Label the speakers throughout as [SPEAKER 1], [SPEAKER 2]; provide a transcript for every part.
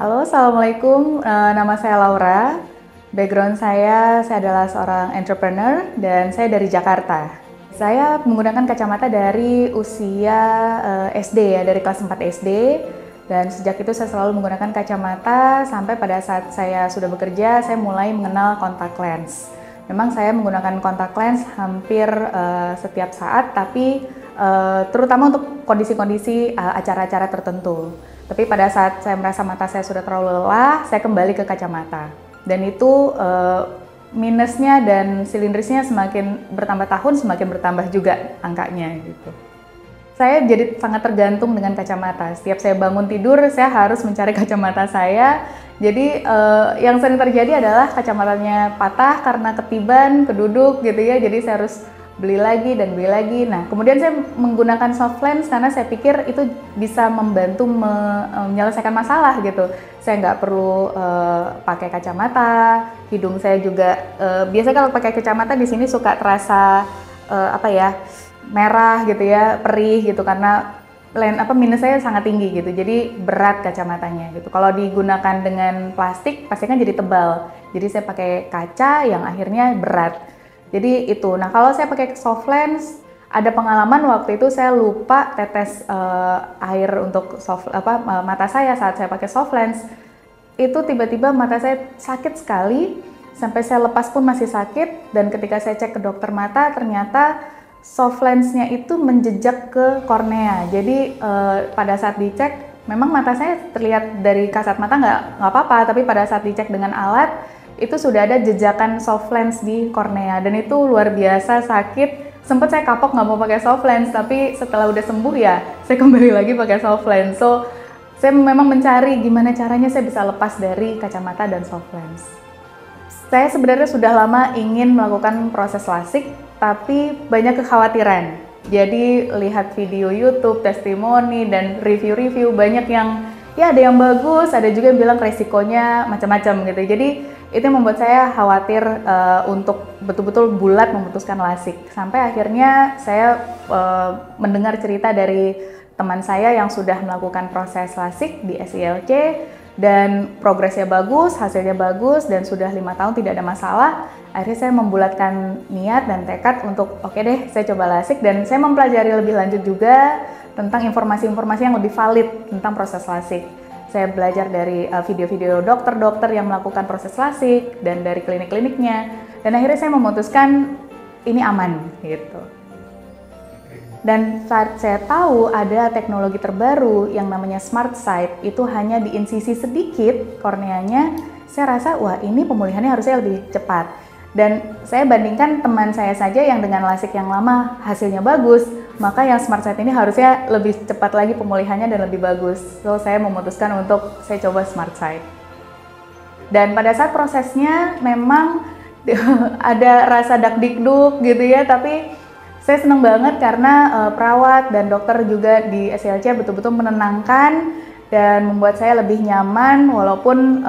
[SPEAKER 1] Halo, Assalamualaikum. Nama saya Laura. Background saya adalah seorang entrepreneur dan saya dari Jakarta. Saya menggunakan kacamata dari usia SD ya, dari kelas 4 SD. Dan sejak itu saya selalu menggunakan kacamata sampai pada saat saya sudah bekerja, saya mulai mengenal kontak lens. Memang saya menggunakan kontak lens hampir setiap saat, tapi terutama untuk kondisi-kondisi acara-acara tertentu. Tapi pada saat saya merasa mata saya sudah terlalu lelah, saya kembali ke kacamata. Dan itu minusnya dan silindrisnya semakin bertambah tahun, semakin bertambah juga angkanya gitu. Saya jadi sangat tergantung dengan kacamata. Setiap saya bangun tidur, saya harus mencari kacamata saya. Jadi yang sering terjadi adalah kacamatanya patah karena ketiban, keduduk gitu ya. Jadi saya harus beli lagi dan beli lagi. Nah, kemudian saya menggunakan soft lens karena saya pikir itu bisa membantu menyelesaikan masalah gitu. Saya nggak perlu pakai kacamata, hidung saya juga biasanya kalau pakai kacamata di sini suka terasa merah gitu ya, perih gitu karena minus saya sangat tinggi gitu. Jadi berat kacamatanya gitu. Kalau digunakan dengan plastik pasti kan jadi tebal. Jadi saya pakai kaca yang akhirnya berat. Jadi itu. Nah, kalau saya pakai soft lens, ada pengalaman waktu itu saya lupa tetes air untuk mata saya saat saya pakai soft lens. Itu tiba-tiba mata saya sakit sekali, sampai saya lepas pun masih sakit, dan ketika saya cek ke dokter mata ternyata soft lensnya itu menjejak ke kornea. Jadi pada saat dicek, memang mata saya terlihat dari kasat mata nggak apa-apa, tapi pada saat dicek dengan alat itu sudah ada jejakan soft lens di kornea, dan itu luar biasa sakit. Sempet saya kapok nggak mau pakai soft lens, tapi setelah udah sembuh ya saya kembali lagi pakai soft lens. So saya memang mencari gimana caranya saya bisa lepas dari kacamata dan soft lens. Saya sebenarnya sudah lama ingin melakukan proses LASIK, tapi banyak kekhawatiran. Jadi lihat video YouTube, testimoni, dan review-review banyak yang ya ada yang bagus, ada juga yang bilang resikonya macam-macam gitu. Jadi itu yang membuat saya khawatir untuk betul-betul bulat memutuskan LASIK. Sampai akhirnya saya mendengar cerita dari teman saya yang sudah melakukan proses LASIK di SILC dan progresnya bagus, hasilnya bagus, dan sudah 5 tahun tidak ada masalah. Akhirnya saya membulatkan niat dan tekad untuk oke deh, saya coba LASIK, dan saya mempelajari lebih lanjut juga tentang informasi-informasi yang lebih valid tentang proses LASIK. Saya belajar dari video-video dokter-dokter yang melakukan proses LASIK dan dari klinik-kliniknya, dan akhirnya saya memutuskan ini aman gitu. Dan saat saya tahu ada teknologi terbaru yang namanya Smart Sight, itu hanya diinsisi sedikit korneanya, saya rasa wah ini pemulihannya harusnya lebih cepat. Dan saya bandingkan teman saya saja yang dengan LASIK yang lama hasilnya bagus, maka yang Smart Sight ini harusnya lebih cepat lagi pemulihannya dan lebih bagus. So saya memutuskan untuk saya coba Smart Sight. Dan pada saat prosesnya memang ada rasa dak-dikduk gitu ya, tapi saya senang banget karena perawat dan dokter juga di SILC betul-betul menenangkan dan membuat saya lebih nyaman, walaupun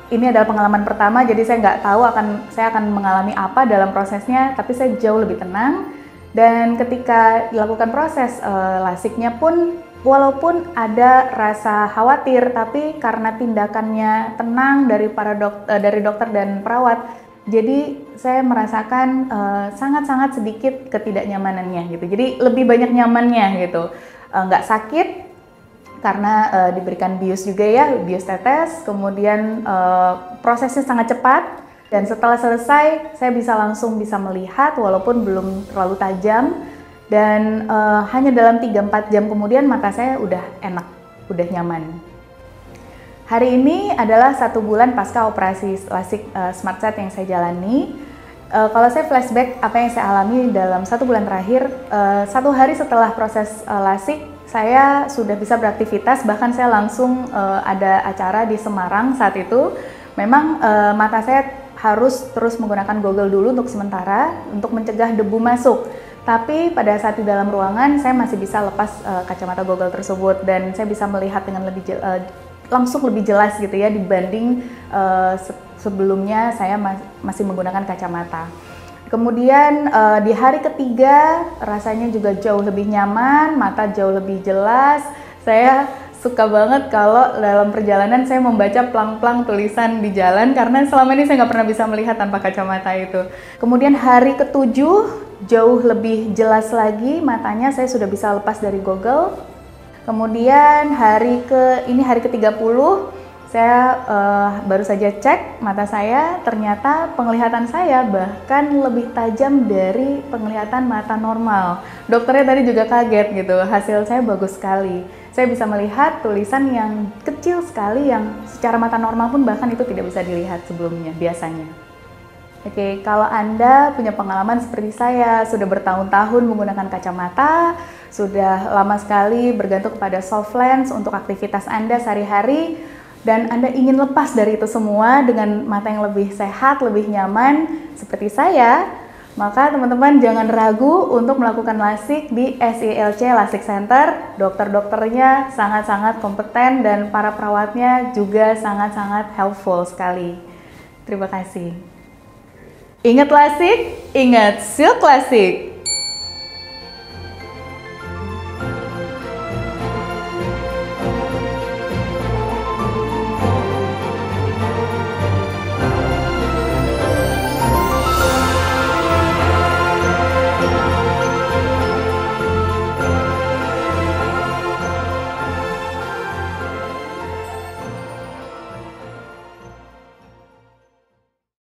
[SPEAKER 1] ini adalah pengalaman pertama, jadi saya nggak tahu saya akan mengalami apa dalam prosesnya, tapi saya jauh lebih tenang. Dan ketika dilakukan proses LASIK-nya pun, walaupun ada rasa khawatir, tapi karena tindakannya tenang dari dokter dan perawat, jadi saya merasakan sangat-sangat sedikit ketidaknyamanannya gitu. Jadi lebih banyak nyamannya gitu, nggak sakit, karena diberikan bius juga ya, bius tetes, kemudian prosesnya sangat cepat, dan setelah selesai saya langsung bisa melihat walaupun belum terlalu tajam, dan hanya dalam 3-4 jam kemudian mata saya udah enak, udah nyaman. Hari ini adalah 1 bulan pasca operasi LASIK Smart Sight yang saya jalani. Kalau saya flashback apa yang saya alami dalam 1 bulan terakhir, 1 hari setelah proses LASIK, saya sudah bisa beraktivitas, bahkan saya langsung ada acara di Semarang saat itu. Memang mata saya harus terus menggunakan goggle dulu untuk sementara, untuk mencegah debu masuk. Tapi pada saat di dalam ruangan, saya masih bisa lepas kacamata goggle tersebut, dan saya bisa melihat dengan langsung lebih jelas gitu ya, dibanding sebelumnya saya masih menggunakan kacamata. Kemudian di hari ketiga rasanya juga jauh lebih nyaman, mata jauh lebih jelas. Saya suka banget kalau dalam perjalanan saya membaca plang-plang tulisan di jalan karena selama ini saya nggak pernah bisa melihat tanpa kacamata itu. Kemudian hari ketujuh jauh lebih jelas lagi matanya, saya sudah bisa lepas dari goggle. Kemudian hari ke-30 saya baru saja cek mata saya, ternyata penglihatan saya bahkan lebih tajam dari penglihatan mata normal. Dokternya tadi juga kaget gitu, hasil saya bagus sekali. Saya bisa melihat tulisan yang kecil sekali yang secara mata normal pun bahkan itu tidak bisa dilihat sebelumnya biasanya. Oke, kalau Anda punya pengalaman seperti saya, sudah bertahun-tahun menggunakan kacamata, sudah lama sekali bergantung kepada soft lens untuk aktivitas Anda sehari-hari, dan Anda ingin lepas dari itu semua dengan mata yang lebih sehat, lebih nyaman seperti saya, maka teman-teman jangan ragu untuk melakukan LASIK di SILC LASIK Center. Dokter-dokternya sangat-sangat kompeten dan para perawatnya juga sangat-sangat helpful sekali. Terima kasih. Ingat LASIK, ingat Silk LASIK.